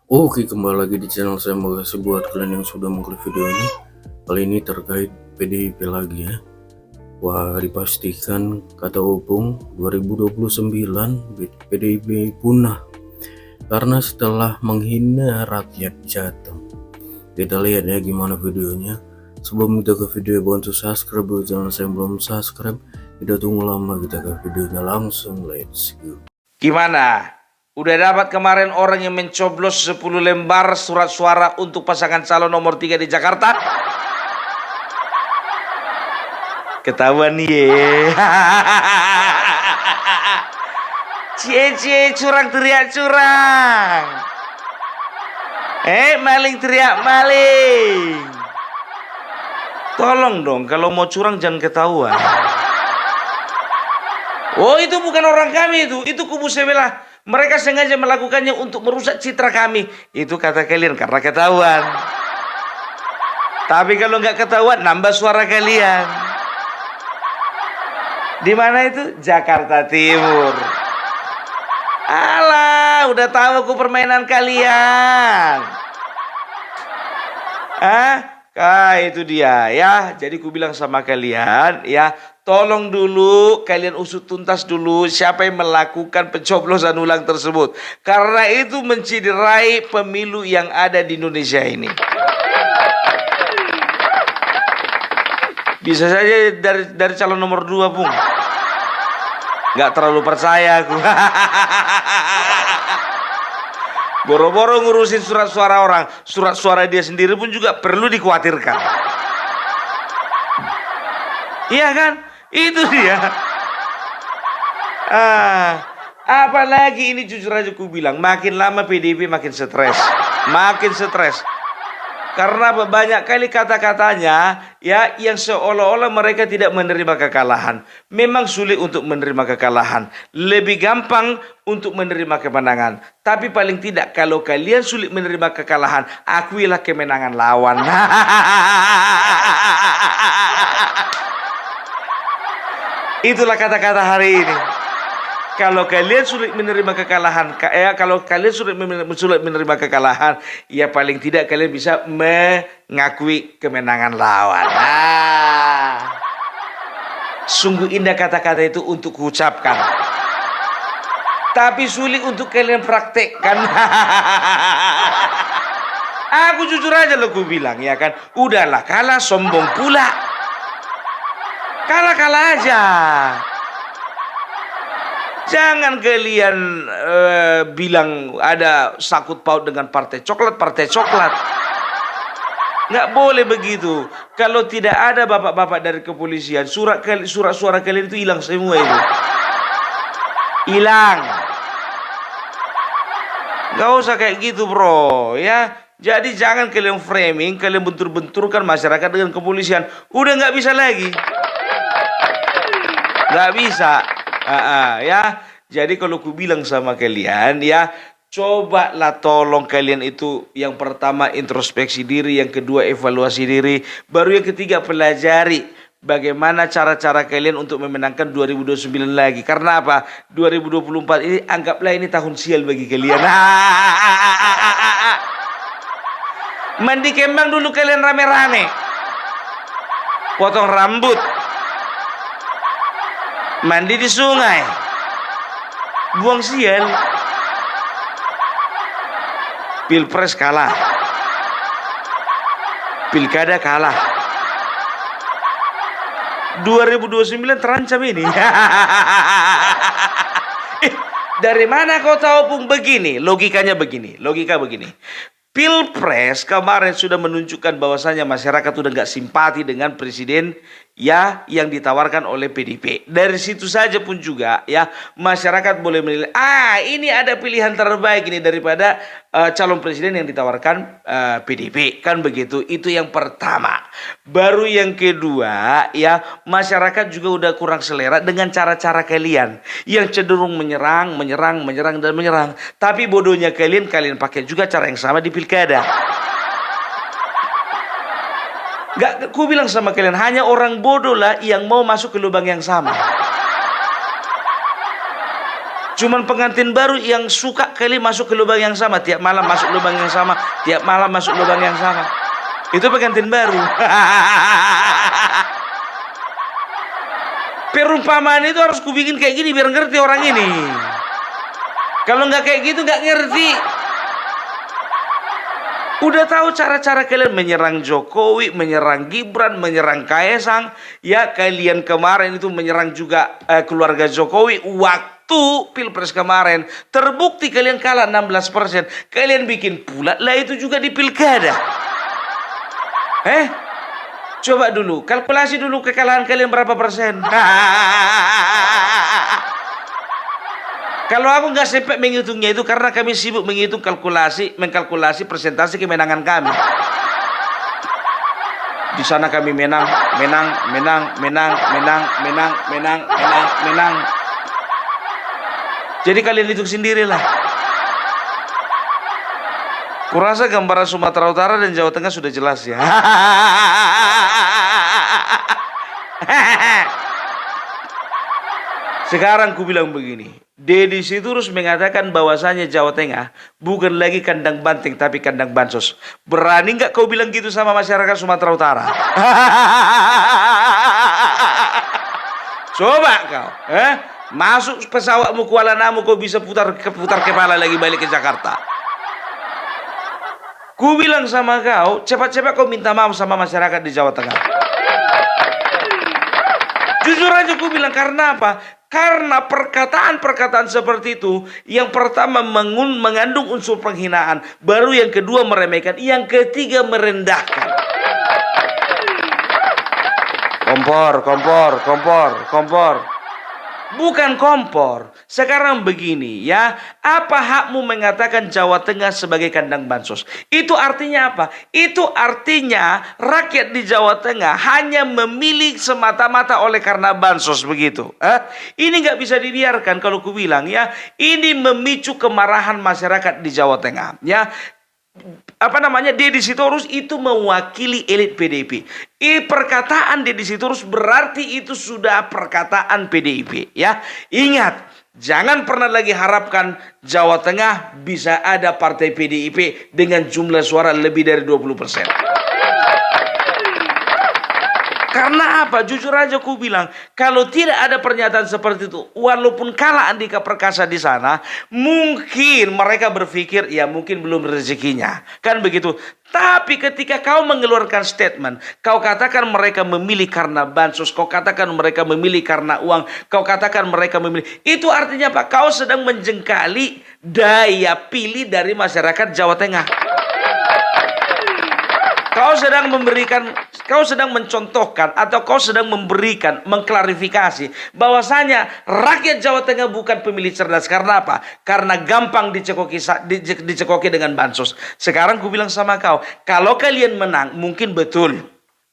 Oke, kembali lagi di channel saya. Makasih buat kalian yang sudah mengklik video ini. Kali ini terkait PDIP lagi ya. Wah, dipastikan kata Opung 2029 PDIP punah karena setelah menghina rakyat Jateng. Kita lihat ya gimana videonya. Sebelum kita ke video, bantu subscribe buat channel saya yang belum subscribe. Tidak tunggu lama, kita ke videonya langsung. Let's go. Gimana? Udah dapat kemarin orang yang mencoblos 10 lembar surat suara untuk pasangan calon nomor 3 di Jakarta? Ketahuan ye. Cie curang teriak curang. Maling teriak maling. Tolong dong, kalau mau curang jangan ketahuan. Oh, itu bukan orang kami itu kubu sebelah. Mereka sengaja melakukannya untuk merusak citra kami. Itu kata kalian karena ketahuan. Tapi kalau nggak ketahuan, nambah suara kalian. Di mana itu? Jakarta Timur. Alah, udah tahu aku permainan kalian. Itu dia ya. Jadi ku bilang sama kalian ya, tolong dulu kalian usut tuntas dulu siapa yang melakukan pencoblosan ulang tersebut. Karena itu menciderai pemilu yang ada di Indonesia ini. Bisa saja dari calon nomor 2, Bung. Nggak terlalu percaya aku. Boro-boro ngurusin surat suara orang, surat suara dia sendiri pun juga perlu dikhawatirkan. Iya kan? Itu dia. Apalagi ini jujur aja ku bilang, makin lama PDIP makin stres. Makin stres. Karena banyak kali kata-katanya ya yang seolah-olah mereka tidak menerima kekalahan. Memang sulit untuk menerima kekalahan. Lebih gampang untuk menerima kemenangan. Tapi paling tidak kalau kalian sulit menerima kekalahan, akuilah kemenangan lawan. Itulah kata-kata hari ini. Kalau kalian sulit menerima kekalahan, kalau kalian sulit menerima kekalahan, ya paling tidak kalian bisa mengakui kemenangan lawan. Sungguh indah kata-kata itu untuk kuucapkan. Tapi sulit untuk kalian praktekkan. Aku jujur aja loh ku bilang ya kan, udahlah kalah sombong pula. Kalah-kalah aja. Jangan kalian bilang ada sakut paut dengan partai coklat. Nggak boleh begitu. Kalau tidak ada bapak-bapak dari kepolisian, surat suara kalian itu hilang semua itu. Hilang. Nggak usah kayak gitu bro ya. Jadi jangan kalian framing, kalian bentur-benturkan masyarakat dengan kepolisian. Udah nggak bisa lagi. Nggak bisa. Ya, jadi kalau ku bilang sama kalian ya, cobalah tolong kalian itu yang pertama introspeksi diri, yang kedua evaluasi diri, baru yang ketiga pelajari bagaimana cara-cara kalian untuk memenangkan 2029 lagi. Karena apa? 2024 ini anggaplah ini tahun sial bagi kalian. Mandi kembang dulu kalian rame-rame. Potong rambut. Mandi di sungai, buang sial. Pilpres kalah, pilkada kalah, 2029 terancam ini. Dari mana kau tahu Pung? Begini, logika begini. Pilpres kemarin sudah menunjukkan bahwasanya masyarakat sudah nggak simpati dengan presiden ya yang ditawarkan oleh PDIP. Dari situ saja pun juga ya masyarakat boleh menilai, ini ada pilihan terbaik ini daripada calon presiden yang ditawarkan PDIP, kan begitu. Itu yang pertama. Baru yang kedua ya, masyarakat juga udah kurang selera dengan cara-cara kalian yang cenderung menyerang. Tapi bodohnya kalian pakai juga cara yang sama di pilkada. Gak, ku bilang sama kalian, hanya orang bodoh lah yang mau masuk ke lubang yang sama. Cuman pengantin baru yang suka kali masuk ke lubang yang sama, tiap malam masuk lubang yang sama, tiap malam masuk lubang yang sama. Itu pengantin baru. Perumpamaan itu harus kubikin kayak gini biar ngerti orang ini. Kalau nggak kayak gitu nggak ngerti. Udah tahu cara-cara kalian menyerang Jokowi, menyerang Gibran, menyerang Kaesang. Ya, kalian kemarin itu menyerang juga keluarga Jokowi waktu Pilpres kemarin. Terbukti kalian kalah 16%. Kalian bikin pula lah itu juga di Pilkada. Coba dulu, kalkulasi dulu kekalahan kalian berapa persen. Kalau aku nggak sempat menghitungnya itu karena kami sibuk menghitung mengkalkulasi persentase kemenangan kami. Di sana kami menang. Jadi kalian hitung sendirilah. Kurasa gambaran Sumatera Utara dan Jawa Tengah sudah jelas ya. Sekarang ku bilang begini, Deddy Sitorus mengatakan bahwasanya Jawa Tengah bukan lagi kandang banteng tapi kandang bansos. Berani nggak kau bilang gitu sama masyarakat Sumatera Utara? Coba kau, masuk pesawatmu Kuala Namu kau bisa putar kepala lagi balik ke Jakarta. Ku bilang sama kau, cepat-cepat kau minta maaf sama masyarakat di Jawa Tengah. Jujur aja ku bilang, karena apa? Karena perkataan-perkataan seperti itu, yang pertama mengandung unsur penghinaan, baru yang kedua meremehkan, yang ketiga merendahkan. Kompor. Bukan kompor. Sekarang begini ya, apa hakmu mengatakan Jawa Tengah sebagai kandang bansos? Itu artinya apa? Itu artinya rakyat di Jawa Tengah hanya memilih semata-mata oleh karena bansos, begitu. Ini nggak bisa dibiarkan. Kalau ku bilang ya, ini memicu kemarahan masyarakat di Jawa Tengah ya. Deddy Sitorus itu mewakili elit PDIP. Perkataan Deddy Sitorus berarti itu sudah perkataan PDIP ya. Ingat, jangan pernah lagi harapkan Jawa Tengah bisa ada partai PDIP dengan jumlah suara lebih dari 20%. Karena apa? Jujur aja ku bilang, kalau tidak ada pernyataan seperti itu, walaupun kalah Andika Perkasa di sana, mungkin mereka berpikir ya mungkin belum rezekinya, kan begitu. Tapi ketika kau mengeluarkan statement, kau katakan mereka memilih karena bansos, kau katakan mereka memilih karena uang, kau katakan mereka memilih, itu artinya apa? Kau sedang menjengkali daya pilih dari masyarakat Jawa Tengah. Kau sedang mencontohkan atau kau sedang mengklarifikasi bahwasanya rakyat Jawa Tengah bukan pemilih cerdas. Karena apa? Karena gampang dicekoki dengan bansos. Sekarang ku bilang sama kau, kalau kalian menang mungkin betul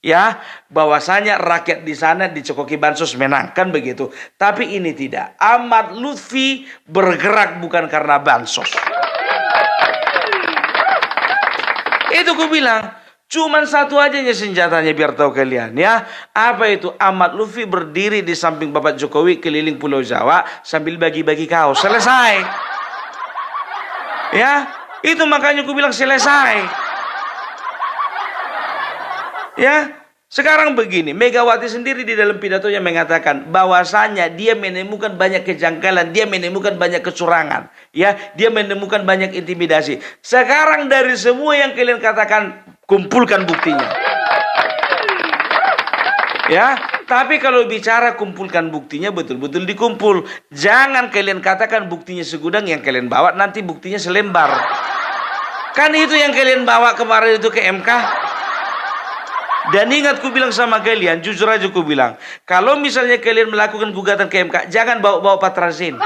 ya bahwasanya rakyat di sana dicekoki bansos menang, kan begitu. Tapi ini tidak. Ahmad Lutfi bergerak bukan karena bansos. Itu ku bilang. Cuman satu aja senjatanya biar tahu kalian ya. Apa itu? Ahmad Lutfi berdiri di samping Bapak Jokowi keliling Pulau Jawa sambil bagi-bagi kaos. Selesai. Ya, itu makanya aku bilang selesai. Ya, sekarang begini, Megawati sendiri di dalam pidatonya mengatakan bahwasanya dia menemukan banyak kejanggalan, dia menemukan banyak kecurangan, ya, dia menemukan banyak intimidasi. Sekarang dari semua yang kalian katakan, kumpulkan buktinya. Ya, tapi kalau bicara kumpulkan buktinya betul-betul dikumpul. Jangan kalian katakan buktinya segudang, yang kalian bawa nanti buktinya selembar. Kan itu yang kalian bawa kemarin itu ke MK. Dan ingat ku bilang sama kalian, jujur aja ku bilang, kalau misalnya kalian melakukan gugatan ke MK, jangan bawa-bawa Pak Razin.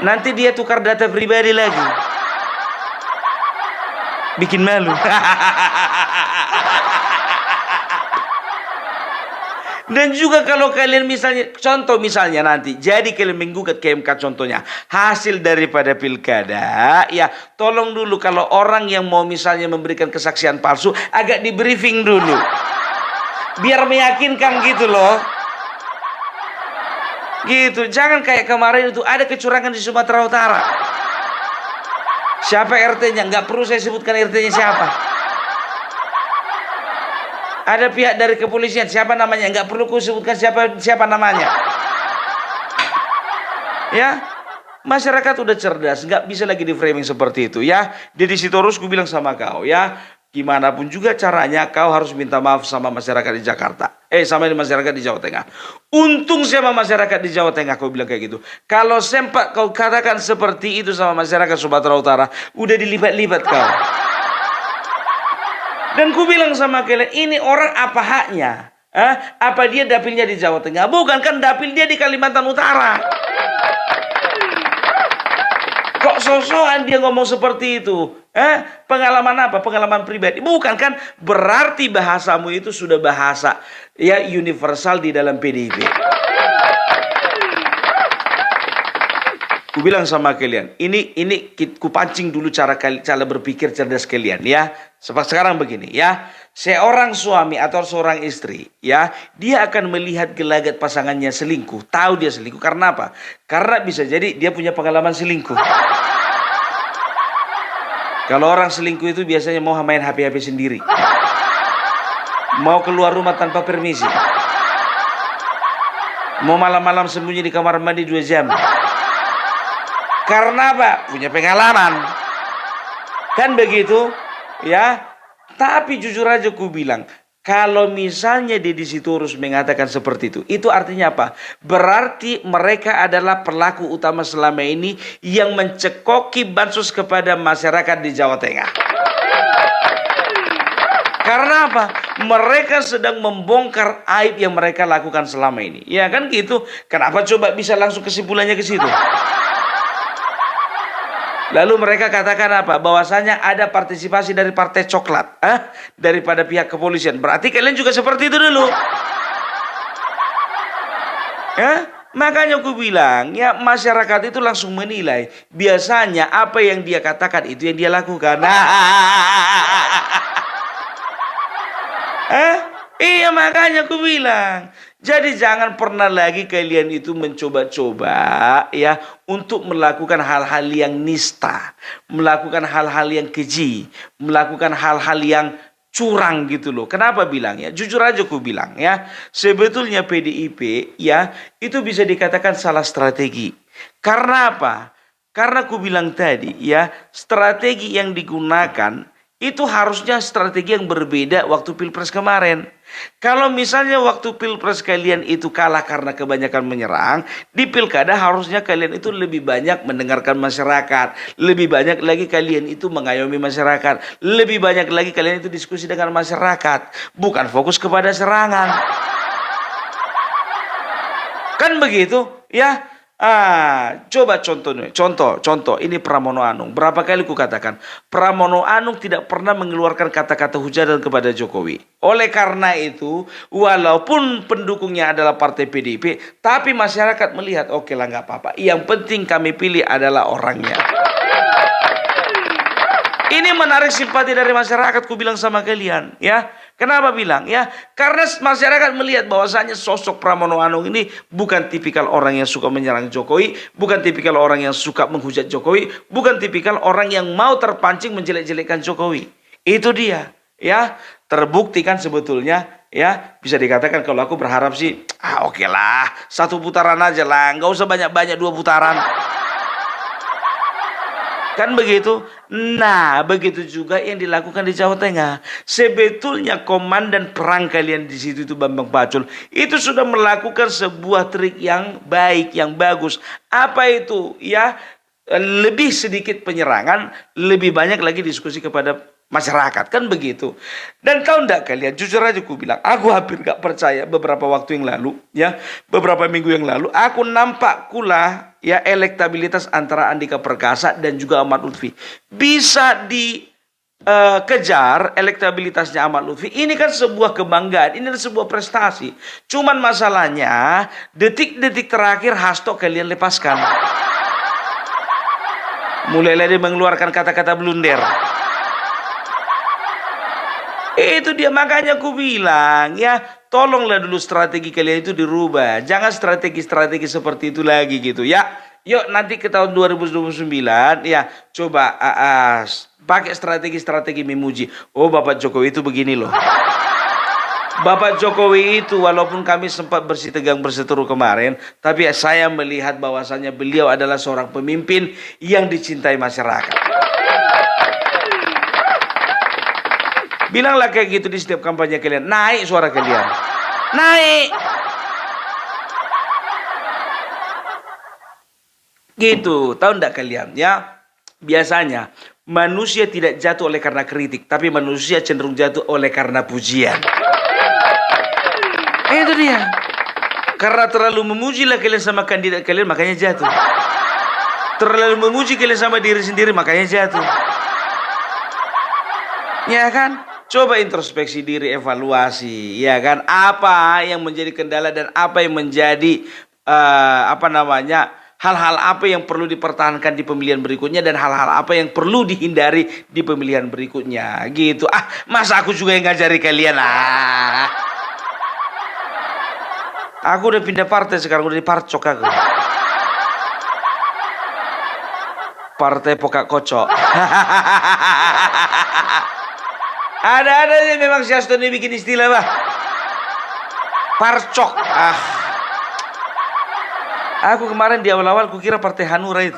Nanti dia tukar data pribadi lagi. Bikin malu. Dan juga kalau kalian misalnya nanti jadi kalian menggugat ke MK, contohnya hasil daripada pilkada, ya tolong dulu kalau orang yang mau misalnya memberikan kesaksian palsu agak di briefing dulu biar meyakinkan gitu loh. Gitu, jangan kayak kemarin itu ada kecurangan di Sumatera Utara. Siapa RT-nya? Nggak perlu saya sebutkan RT-nya siapa. Ada pihak dari kepolisian, siapa namanya? Nggak perlu ku sebutkan siapa namanya. Ya, masyarakat udah cerdas, nggak bisa lagi di framing seperti itu ya. Deddy Sitorus ku bilang sama kau ya, gimana pun juga caranya kau harus minta maaf sama masyarakat di Jakarta. Sama masyarakat di Jawa Tengah. Untung sama masyarakat di Jawa Tengah kau bilang kayak gitu. Kalau sempat kau katakan seperti itu sama masyarakat Sumatera Utara, udah dilibat-libat kau. Dan ku bilang sama kalian, ini orang apa haknya? Apa dia dapilnya di Jawa Tengah? Bukan, kan dapil dia di Kalimantan Utara. Kok sosokan dia ngomong seperti itu? Pengalaman apa? Pengalaman pribadi? Bukan kan? Berarti bahasamu itu sudah bahasa ya universal di dalam PDIP. Ku bilang sama kalian, ini ku pancing dulu cara berpikir cerdas kalian ya. Sekarang begini ya, seorang suami atau seorang istri ya, dia akan melihat gelagat pasangannya selingkuh, tahu dia selingkuh karena apa? Karena bisa jadi dia punya pengalaman selingkuh. Kalau orang selingkuh itu biasanya mau main HP sendiri, mau keluar rumah tanpa permisi, mau malam-malam sembunyi di kamar mandi 2 jam. Karena apa? Punya pengalaman. Kan begitu? Ya. Tapi jujur aja ku bilang, kalau misalnya Deddy Sitorus mengatakan seperti itu artinya apa? Berarti mereka adalah pelaku utama selama ini yang mencekoki bansos kepada masyarakat di Jawa Tengah. Karena apa? Mereka sedang membongkar aib yang mereka lakukan selama ini. Ya kan gitu? Kenapa coba bisa langsung kesimpulannya ke situ? Lalu mereka katakan apa? Bahwasanya ada partisipasi dari partai coklat, daripada pihak kepolisian. Berarti kalian juga seperti itu dulu. Makanya aku bilang, ya masyarakat itu langsung menilai. Biasanya apa yang dia katakan itu yang dia lakukan. Iya makanya aku bilang. Jadi jangan pernah lagi kalian itu mencoba-coba ya untuk melakukan hal-hal yang nista, melakukan hal-hal yang keji, melakukan hal-hal yang curang gitu loh. Kenapa bilang ya? Jujur aja aku bilang ya, sebetulnya PDIP ya itu bisa dikatakan salah strategi. Karena apa? Karena aku bilang tadi ya, strategi yang digunakan itu harusnya strategi yang berbeda waktu Pilpres kemarin. Kalau misalnya waktu Pilpres kalian itu kalah karena kebanyakan menyerang, di Pilkada harusnya kalian itu lebih banyak mendengarkan masyarakat, lebih banyak lagi kalian itu mengayomi masyarakat, lebih banyak lagi kalian itu diskusi dengan masyarakat, bukan fokus kepada serangan. Kan begitu ya? Coba contoh ini Pramono Anung. Berapa kali ku katakan Pramono Anung tidak pernah mengeluarkan kata-kata hujatan kepada Jokowi. Oleh karena itu, walaupun pendukungnya adalah partai PDIP, tapi masyarakat melihat oke lah nggak apa-apa. Yang penting kami pilih adalah orangnya. Ini menarik simpati dari masyarakat, ku bilang sama kalian ya. Kenapa bilang ya? Karena masyarakat melihat bahwasanya sosok Pramono Anung ini bukan tipikal orang yang suka menyerang Jokowi, bukan tipikal orang yang suka menghujat Jokowi, bukan tipikal orang yang mau terpancing menjelek-jelekkan Jokowi. Itu dia ya. Terbukti kan sebetulnya ya, bisa dikatakan kalau aku berharap sih oke lah, 1 putaran aja lah, nggak usah banyak-banyak 2 putaran. Kan begitu? Nah, begitu juga yang dilakukan di Jawa Tengah. Sebetulnya komandan perang kalian di situ itu Bambang Pacul itu sudah melakukan sebuah trik yang baik, yang bagus. Apa itu? Ya, lebih sedikit penyerangan, lebih banyak lagi diskusi kepada masyarakat, kan begitu. Dan tahu enggak kalian, jujur aja aku bilang, aku hampir gak percaya beberapa waktu yang lalu ya, beberapa minggu yang lalu aku nampak kula ya elektabilitas antara Andika Perkasa dan juga Ahmad Lutfi bisa dikejar elektabilitasnya Ahmad Lutfi. Ini kan sebuah kebanggaan, ini sebuah prestasi. Cuman masalahnya detik-detik terakhir Hasto kalian lepaskan. Mulai dia mengeluarkan kata-kata blunder. Itu dia, makanya aku bilang ya, tolonglah dulu strategi kalian itu dirubah. Jangan strategi-strategi seperti itu lagi gitu ya. Yuk nanti ke tahun 2029 ya coba pakai strategi-strategi memuji. Oh Bapak Jokowi itu begini loh. Bapak Jokowi itu walaupun kami sempat bersitegang berseteru kemarin, tapi saya melihat bahwasannya beliau adalah seorang pemimpin yang dicintai masyarakat. Bilanglah kayak gitu di setiap kampanye kalian. Naik suara kalian. Naik. Gitu. Tahu enggak kalian ya? Biasanya manusia tidak jatuh oleh karena kritik, tapi manusia cenderung jatuh oleh karena pujian. Itu dia. Karena terlalu memujilah kalian sama kandidat kalian, makanya jatuh. Terlalu memuji kalian sama diri sendiri, makanya jatuh. Ya kan? Coba introspeksi diri, evaluasi. Ya kan? Apa yang menjadi kendala dan apa yang menjadi hal-hal apa yang perlu dipertahankan di pemilihan berikutnya dan hal-hal apa yang perlu dihindari di pemilihan berikutnya. Gitu. Masa aku juga yang ngajari kalian Aku udah pindah partai sekarang, udah di parcok aku. Partai Pokak Kocok. Ada aja memang si Hasto ini bikin istilah bah. Parcok. Aku kemarin di awal-awal kukira Partai Hanura itu.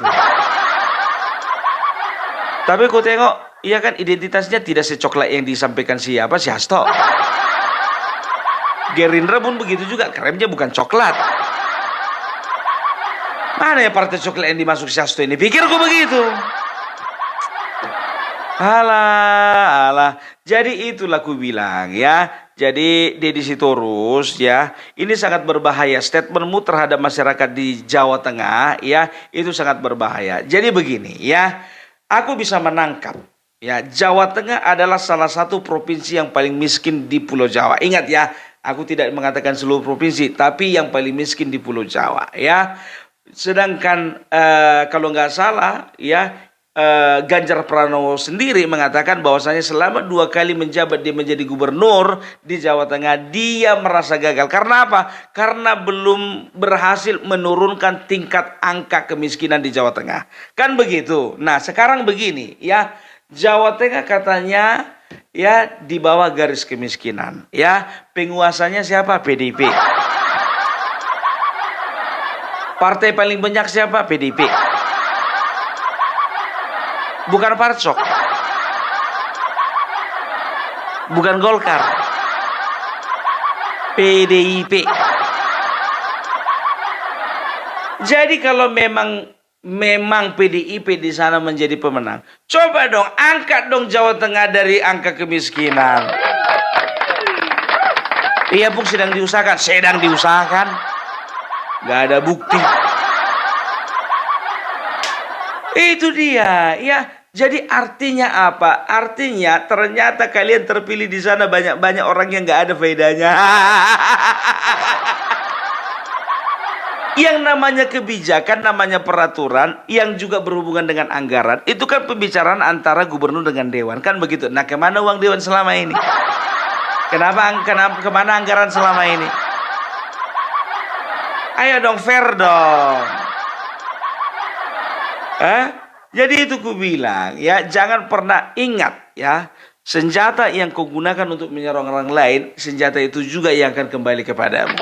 Tapi ku tengok, iya kan identitasnya tidak secoklat yang disampaikan si Hasto. Gerindra pun begitu juga, kremnya bukan coklat. Mana ya partai coklat yang dimasuk si Hasto ini? Pikirku begitu. Alah. Jadi itulah ku bilang ya. Jadi Deddy Sitorus ya, ini sangat berbahaya. Statementmu terhadap masyarakat di Jawa Tengah ya, itu sangat berbahaya. Jadi begini ya, aku bisa menangkap ya, Jawa Tengah adalah salah satu provinsi yang paling miskin di Pulau Jawa. Ingat ya, aku tidak mengatakan seluruh provinsi, tapi yang paling miskin di Pulau Jawa ya. Sedangkan kalau nggak salah ya, Ganjar Pranowo sendiri mengatakan bahwasanya selama 2 kali menjabat dia menjadi gubernur di Jawa Tengah, dia merasa gagal. Karena apa? Karena belum berhasil menurunkan tingkat angka kemiskinan di Jawa Tengah. Kan begitu. Nah sekarang begini ya, Jawa Tengah katanya ya di bawah garis kemiskinan ya. Penguasanya siapa? PDIP. Partai paling banyak siapa? PDIP. Bukan Parcok. Bukan Golkar. PDIP. Jadi kalau memang PDIP di sana menjadi pemenang, coba dong angkat dong Jawa Tengah dari angka kemiskinan. Iya Bung, sedang diusahakan. Gak ada bukti. Itu dia, ya. Jadi artinya apa? Artinya ternyata kalian terpilih di sana banyak orang yang nggak ada faedahnya. Yang namanya kebijakan, namanya peraturan, yang juga berhubungan dengan anggaran, itu kan pembicaraan antara gubernur dengan dewan, kan begitu. Nah, kemana uang dewan selama ini? Kemana anggaran selama ini? Ayo dong, fair dong. Jadi itu ku bilang ya, jangan pernah ingat ya, senjata yang kau gunakan untuk menyerang orang lain, senjata itu juga yang akan kembali kepadamu.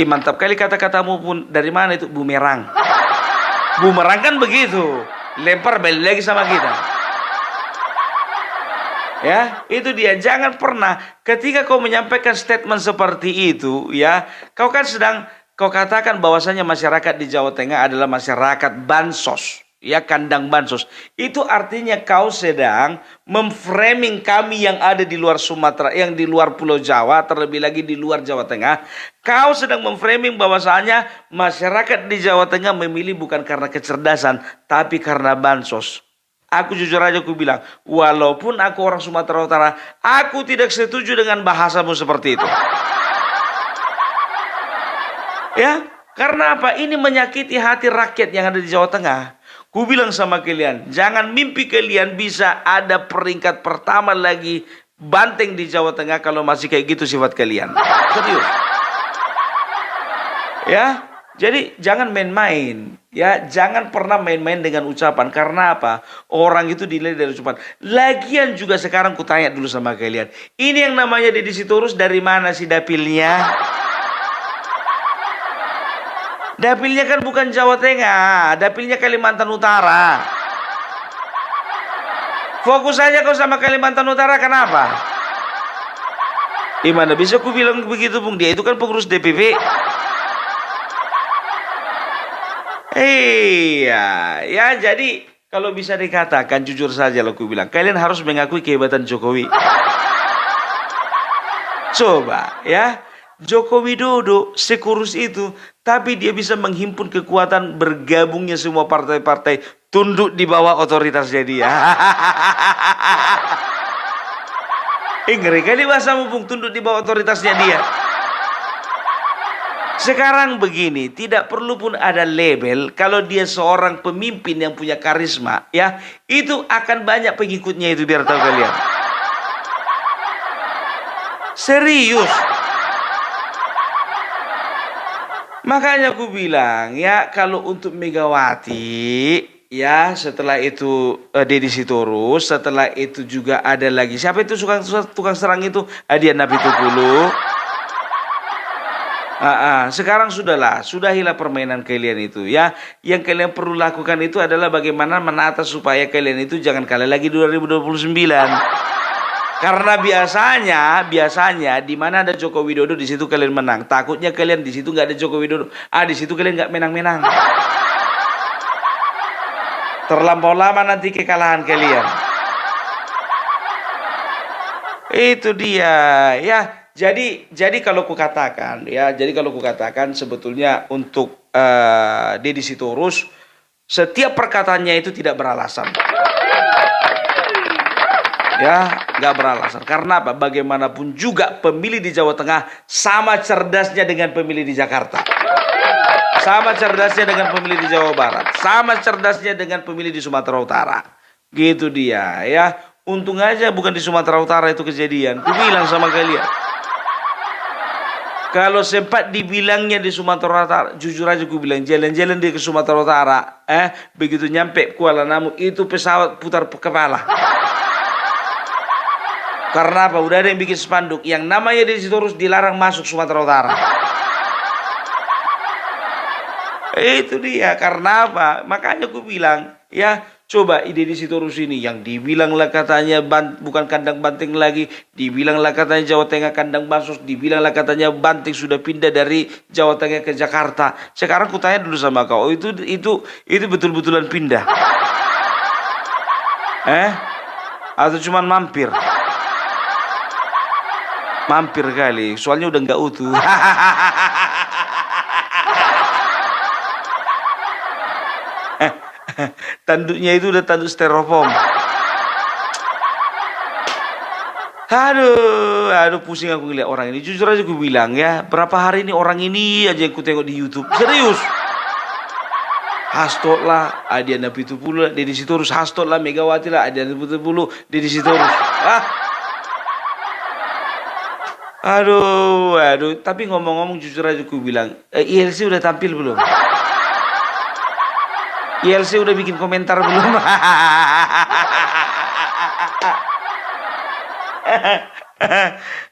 Mantap kali kata-katamu pun. Dari mana itu? Bumerang. Bumerang kan begitu, lempar balik lagi sama kita. Ya, itu dia. Jangan pernah ketika kau menyampaikan statement seperti itu ya, kau kan kau katakan bahwasanya masyarakat di Jawa Tengah adalah masyarakat bansos, ya, kandang bansos. Itu artinya kau sedang memframing kami yang ada di luar Sumatera, yang di luar Pulau Jawa, terlebih lagi di luar Jawa Tengah. Kau sedang memframing bahwasanya masyarakat di Jawa Tengah memilih bukan karena kecerdasan, tapi karena bansos. Aku jujur aja aku bilang, walaupun aku orang Sumatera Utara, aku tidak setuju dengan bahasamu seperti itu. Ya, karena apa? Ini menyakiti hati rakyat yang ada di Jawa Tengah. Ku bilang sama kalian, jangan mimpi kalian bisa ada peringkat pertama lagi banteng di Jawa Tengah kalau masih kayak gitu sifat kalian. Serius. Ya, jadi jangan main-main. Ya, jangan pernah main-main dengan ucapan. Karena apa? Orang itu dinilai dari ucapan. Lagian juga sekarang kutanya dulu sama kalian. Ini yang namanya Deddy Sitorus dari mana sih dapilnya? Dapilnya kan bukan Jawa Tengah, dapilnya Kalimantan Utara. Fokus aja kau sama Kalimantan Utara, kenapa? Gimana bisa aku bilang begitu, Bung? Dia itu kan pengurus DPP. Iya, ya jadi kalau bisa dikatakan jujur saja aku bilang, kalian harus mengakui kehebatan Jokowi. Coba ya, Joko Widodo sekurus itu, tapi dia bisa menghimpun kekuatan bergabungnya semua partai-partai tunduk di bawah otoritasnya dia. Ngeri kali bahasa mumpung tunduk di bawah otoritasnya dia. Sekarang begini, tidak perlu pun ada label. Kalau dia seorang pemimpin yang punya karisma, ya itu akan banyak pengikutnya itu, biar tahu kalian. Serius. Makanya aku bilang ya, kalau untuk Megawati ya, setelah itu Deddy Sitorus, setelah itu juga ada lagi siapa itu tukang serang itu, Adian Apitupulu. Sekarang sudahilah permainan kalian itu ya. Yang kalian perlu lakukan itu adalah bagaimana menata supaya kalian itu jangan kalah lagi 2029. Karena biasanya di mana ada Joko Widodo di situ kalian menang. Takutnya kalian di situ nggak ada Joko Widodo, di situ kalian nggak menang-menang. Terlampau lama nanti kekalahan kalian. Itu dia ya. Jadi kalau kukatakan sebetulnya untuk Deddy Sitorus, setiap perkataannya itu tidak beralasan. Ya, nggak beralasan. Karena apa? Bagaimanapun juga pemilih di Jawa Tengah sama cerdasnya dengan pemilih di Jakarta. Sama cerdasnya dengan pemilih di Jawa Barat. Sama cerdasnya dengan pemilih di Sumatera Utara. Gitu dia ya. Untung aja bukan di Sumatera Utara itu kejadian. Ku bilang sama kalian. Kalau sempat dibilangnya di Sumatera Utara, jujur aja ku bilang, jalan-jalan dia ke Sumatera Utara, begitu nyampe Kuala Namu itu pesawat putar kepala. Karena apa? Udah ada yang bikin spanduk yang namanya Deddy Sitorus dilarang masuk Sumatera Utara. Itu dia. Karena apa? Makanya aku bilang ya, coba Deddy Sitorus ini yang dibilanglah katanya bukan kandang banteng lagi, dibilanglah katanya Jawa Tengah kandang bansos, dibilanglah katanya banteng sudah pindah dari Jawa Tengah ke Jakarta. Sekarang aku tanya dulu sama kau, itu betul-betulan pindah? Atau cuman mampir? Mampir kali, soalnya udah nggak utuh. Tanduknya itu udah tanduk styrofoam. Aduh pusing aku lihat orang ini. Jujur aja gue bilang ya, berapa hari ini orang ini aja yang ku tengok di YouTube. Serius. Hastot lah, Adian Apitupulu, Deddy Sitorus. Hastot lah, Megawati lah, Adian Apitupulu, Deddy Sitorus. Aduh. Tapi ngomong-ngomong jujur aja ku bilang, ILC udah tampil belum? ILC udah bikin komentar belum?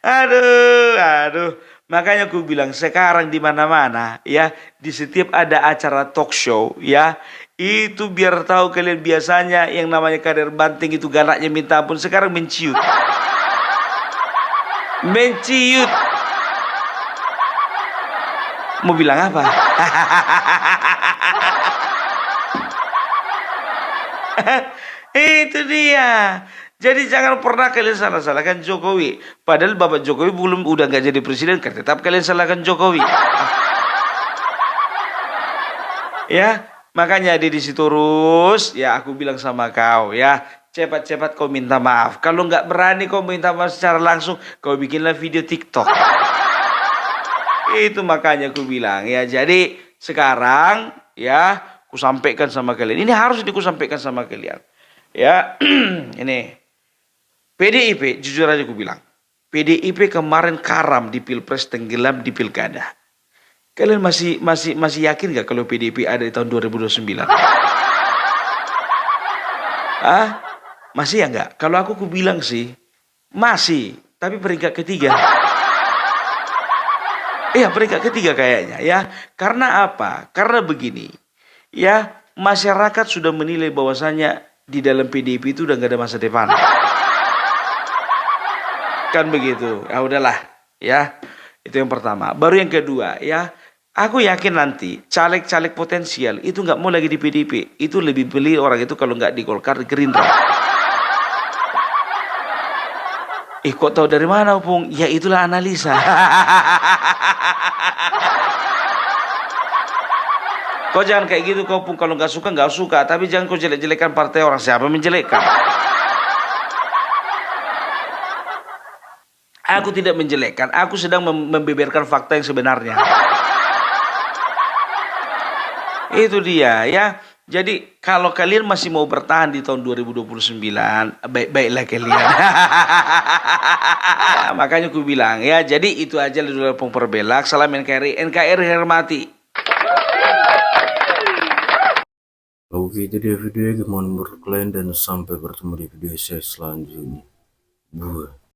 Aduh. Makanya aku bilang sekarang di mana-mana ya, di setiap ada acara talk show ya, itu biar tahu kalian biasanya yang namanya kader banteng itu galaknya minta ampun, sekarang menciut. Mau bilang apa? Itu dia. Jadi jangan pernah kalian salah-salahkan Jokowi. Padahal Bapak Jokowi udah nggak jadi presiden, kan tetap kalian salahkan Jokowi. Ya, makanya Deddy Sitorus, ya aku bilang sama kau ya, cepat-cepat kau minta maaf. Kalau nggak berani kau minta maaf secara langsung, kau bikinlah video TikTok. Itu makanya aku bilang ya. Jadi sekarang ya, ku sampaikan sama kalian. Ini harus kusampaikan sama kalian. Ya, ini. PDIP, jujur aja aku bilang, PDIP kemarin karam di Pilpres, tenggelam di Pilkada. Kalian masih yakin gak kalau PDIP ada di tahun 2029? Ah, masih ya nggak? Kalau aku bilang sih, masih, tapi peringkat ketiga. Iya, peringkat ketiga kayaknya ya. Karena apa? Karena begini, ya masyarakat sudah menilai bahwasanya di dalam PDIP itu udah nggak ada masa depan. Kan begitu. Ya udahlah, ya. Itu yang pertama. Baru yang kedua, ya. Aku yakin nanti caleg-caleg potensial itu nggak mau lagi di PDIP. Itu lebih beli orang itu kalau nggak di Golkar, di Gerindra. Kok tahu dari mana, Opung? Ya itulah analisa. Kau jangan kayak gitu, kau Opung. Kalau nggak suka. Tapi jangan kau jelek-jelekan partai orang. Siapa menjelekkan? Aku tidak menjelekkan. Aku sedang membeberkan fakta yang sebenarnya. Itu dia, ya. Jadi kalau kalian masih mau bertahan di tahun 2029, baik-baiklah kalian. Ya, makanya aku bilang ya, jadi itu aja dulu Perbelak. Salam NKRI, NKRI hormati. Oke, itu dia videonya. Gimana menurut kalian, dan sampai bertemu di video saya selanjutnya. Buat